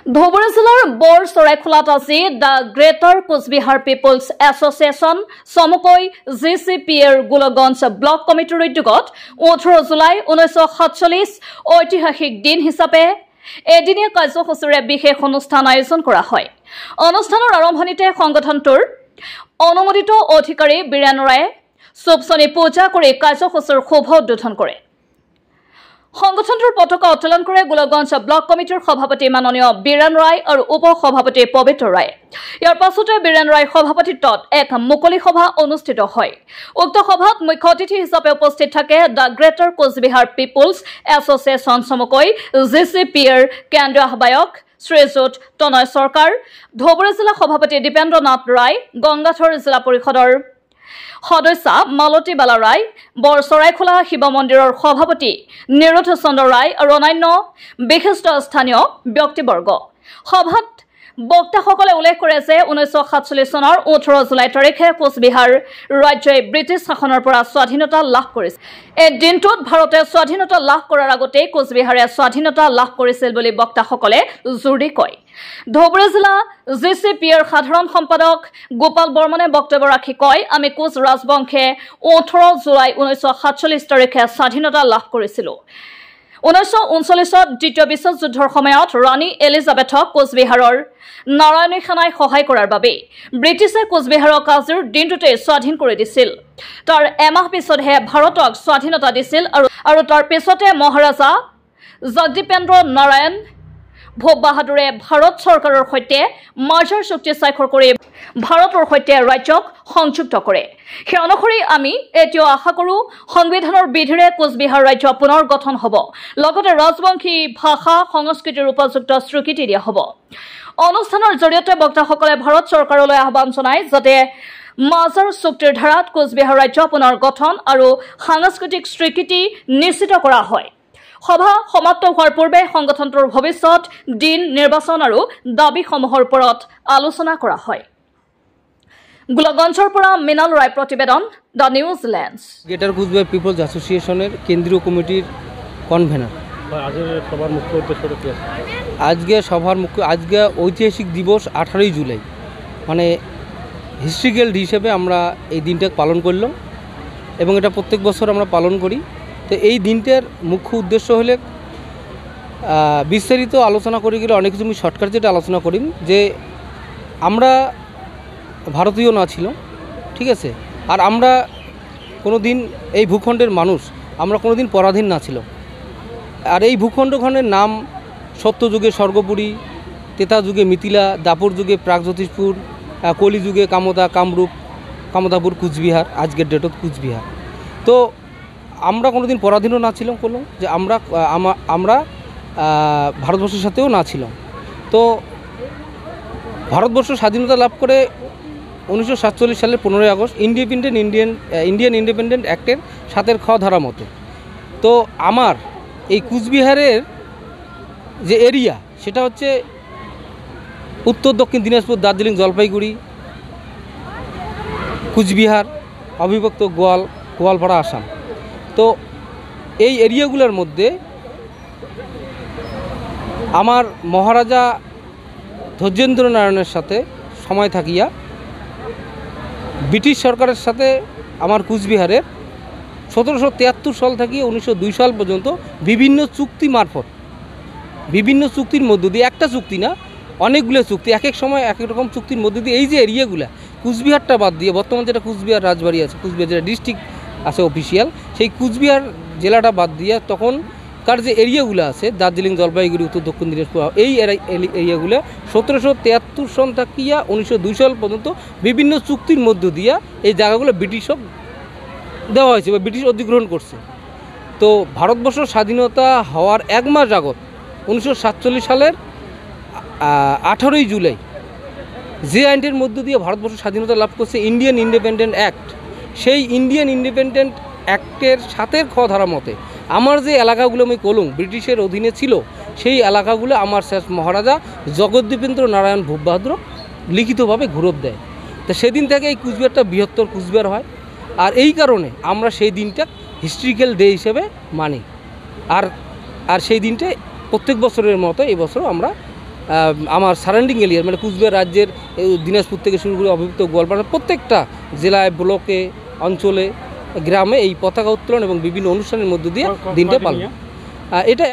ধুবুৰী জিলাৰ বৰ চৰাইখোলাত আজি the greater Coochbehar peoples association চমুকৈ GCPৰ গোলগঞ্জ ব্লক কমিটিৰ উদ্যোগত 18 জুলাই 1947 ঐতিহাসিক দিন হিচাপে এদিনীয়া কাৰ্যসূচীৰে বিশেষ অনুষ্ঠান আয়োজন কৰা হয়। অনুষ্ঠানৰ আৰম্ভণিতে সংগঠনটোৰ অনুমোদিত অধিকাৰী বীৰেন ৰায়ে চুপচনি পূজা কৰি কাৰ্যসূচীৰ শুভ উদ্বোধন কৰে। সংগঠনটোৰ পতাকা উত্তোলন কৰে গোলগঞ্জ ব্লক কমিটিৰ সভাপতি মাননীয় বীৰেন ৰায় আৰু উপ সভাপতি পবিত্ৰ ৰায়। ইয়াৰ পাছতে বীৰেন ৰায় সভাপতিত্বত এক মুকলি সভা অনুষ্ঠিত হয়। উক্ত সভাত মুখ্য অতিথি হিচাপে উপস্থিত থাকে the greater Coochbehar peoples association চমুকৈ GCPৰ কেন্দ্ৰীয় আহ্বায়ক শ্ৰীযুত তনয় চৰকাৰ, ধুবুৰী জিলা সভাপতি দীপেন্দ্ৰ নাথ ৰায়, গংগাধৰ জিলা পৰিষদৰ সদস্য মালতী বালা ৰায়, বৰ চৰাইখোলা শিৱ মন্দিৰৰ সভাপতি নিৰোধ চন্দ্ৰ ৰায় আৰু অন্যান্য বিশিষ্ট স্থানীয় ব্যক্তিবৰ্গ। সভাত বক্তাসকলে উল্লেখ কৰে যে 1947 চনৰ 18 জুলাই তাৰিখে কোচবিহাৰ ৰাজ্যই ব্ৰিটিছ শাসনৰ পৰা স্বাধীনতা লাভ কৰিছিল। এই দিনটোত ভাৰতে স্বাধীনতা লাভ কৰাৰ আগতেই কোচবিহাৰে স্বাধীনতা লাভ কৰিছিল বুলি বক্তাসকলে জোৰ দি কয়। ধুবুৰী জিলা GCPৰ সাধাৰণ সম্পাদক গোপাল বৰ্মনে বক্তব্য ৰাখি কয়, আমি কোচ ৰাজবংশে 18 জুলাই 1947 তাৰিখে স্বাধীনতা লাভ কৰিছিলোঁ। 1939 দ্বিতীয় বিশ্বযুদ্ধৰ সময়ত ৰাণী এলিজাবেথক কোচবিহাৰৰ নাৰায়ণী সেনাই সহায় কৰাৰ বাবে ব্ৰিটিছে কোচবিহাৰক আজিৰ দিনটোতে স্বাধীন কৰি দিছিল। তাৰ এমাহ পিছতহে ভাৰতক স্বাধীনতা দিছিল আৰু তাৰ পিছতে মহাৰাজা জগদীপেন্দ্ৰ নাৰায়ণ ভূপ বাহাদুৰে ভাৰত চৰকাৰৰ সৈতে মাৰ্জাৰ চুক্তি স্বাক্ষৰ কৰি ভাৰতৰ সৈতে ৰাজ্যক সংযুক্ত কৰে। সেই অনুসৰি আমি এতিয়াও আশা কৰোঁ সংবিধানৰ বিধিৰে কোচবিহাৰ ৰাজ্য পুনৰ গঠন হ'ব, লগতে ৰাজবংশী ভাষা সংস্কৃতিৰ উপযুক্ত স্বীকৃতি দিয়া হ'ব। অনুষ্ঠানৰ জৰিয়তে বক্তাসকলে ভাৰত চৰকাৰলৈ আহ্বান জনায় যাতে মাৰ্জাৰ চুক্তিৰ ধাৰাত কোচবিহাৰ ৰাজ্য পুনৰ গঠন আৰু সাংস্কৃতিক স্বীকৃতি নিশ্চিত কৰা হয়। সভা সমাপ্ত হোৱাৰ পূৰ্বে সংগঠনটোৰ ভৱিষ্যত দিন নিৰ্বাচন আৰু দাবীসমূহৰ ওপৰত আলোচনা কৰা হয়। গোলগঞ্জৰ পৰা মৃণাল ৰায় প্ৰতিবেদন, the news lens. Greater Coochbehar peoples অ্যাসোসিয়েশনের কেন্দ্রীয় কমিটির কনভেনার। আজকে ঐতিহাসিক দিবস 18 জুলাই, মানে হিস্ট্রিক্যাল ডে হিসেবে আমরা এই দিনটা পালন করলাম এবং এটা প্রত্যেক বছর আমরা পালন করি। তো এই দিনটার মুখ্য উদ্দেশ্য হলে বিস্তারিত আলোচনা করে গেলে অনেক কিছু আমি শর্টকাট যেটা আলোচনা করি যে আমরা ভারতীয় না ছিল, ঠিক আছে, আর আমরা কোনো দিন এই ভূখণ্ডের মানুষ আমরা কোনো দিন পরাধীন না ছিল। আর এই ভূখণ্ডখণ্ডের নাম সত্যযুগে স্বর্গপুরী, তেতা যুগে মিথিলা, দাপর যুগে প্রাগজ্যোতিষপুর, কলি যুগে কামতা কামরূপ কামতাপুর কুচবিহার, আজকের ডেটত কুচবিহার। তো আমরা কোনো দিন পরাধীনও না ছিলাম, করলাম যে আমরা ভারতবর্ষের সাথেও না ছিলাম। তো ভারতবর্ষ স্বাধীনতা লাভ করে 1947 সালের 15 আগস্ট ইন্ডিয়ান ইন্ডিপেন্ডেন্ট অ্যাক্টের 7 খ ধারা মতে। তো আমার এই কুচবিহারের যে এরিয়া সেটা হচ্ছে উত্তর দক্ষিণ দিনাজপুর, দার্জিলিং, জলপাইগুড়ি, কুচবিহার, অবিভক্ত গোয়ালপাড়া, আসাম। তো এই এরিয়াগুলোর মধ্যে আমার মহারাজা ধৈর্যেন্দ্র নারায়ণের সাথে সময় থাকিয়া ব্রিটিশ সরকারের সাথে আমার কুচবিহারের 1773 সাল থেকে 1902 সাল পর্যন্ত বিভিন্ন চুক্তি মারফত, বিভিন্ন চুক্তির মধ্য দিয়ে, একটা চুক্তি না অনেকগুলো চুক্তি, এক এক সময় এক এক রকম চুক্তির মধ্য দিয়ে এই যে এরিয়াগুলা কুচবিহারটা বাদ দিয়ে বর্তমান যেটা কুচবিহার রাজবাড়ি আছে, কুচবিহার যেটা ডিস্ট্রিক্ট আছে অফিসিয়াল, সেই কুচবিহার জেলাটা বাদ দিয়ে তখনকার যে এরিয়াগুলো আছে দার্জিলিং, জলপাইগুড়ি, উত্তর দক্ষিণ দিনাজপুর, এই এরিয়াগুলো 1773 সন থাকিয়া 1902 সাল পর্যন্ত বিভিন্ন চুক্তির মধ্য দিয়া এই জায়গাগুলো ব্রিটিশক দেওয়া হয়েছে বা ব্রিটিশ অধিগ্রহণ করছে। তো ভারতবর্ষ স্বাধীনতা হওয়ার 1 মাস আগত 1947 সালের 18 জুলাই যে আইনটির মধ্য দিয়ে ভারতবর্ষ স্বাধীনতা লাভ করছে ইন্ডিয়ান ইন্ডিপেন্ডেন্ট অ্যাক্ট, সেই ইন্ডিয়ান ইন্ডিপেন্ডেন্ট অ্যাক্টের 7 খ ধারা মতে আমার যে এলাকাগুলো আমি কলুম ব্রিটিশের অধীনে ছিল, সেই এলাকাগুলো আমার শেষ মহারাজা জগদ্দীপেন্দ্র নারায়ণ ভূপ বাহাদুর লিখিতভাবে ঘুরত দেয়। তো সেদিন থেকে এই কুচবিহারটা বৃহত্তর কুচবিহার হয়। আর এই কারণে আমরা সেই দিনটা হিস্ট্রিক্যাল ডে হিসেবে মানি। আর সেই দিনটা প্রত্যেক বছরের মতো এই বছরও আমরা আমার সারাউন্ডিং এরিয়ার মানে কুচবিহার রাজ্যের দিনাজপুর থেকে শুরু করে অভিযুক্ত গোয়ালপাড়ার প্রত্যেকটা জেলায়, ব্লকে, অঞ্চলে, গ্রামে এই পতাকা উত্তোলন এবং বিভিন্ন অনুষ্ঠানের মধ্য দিয়ে দিনটা পালন। এটা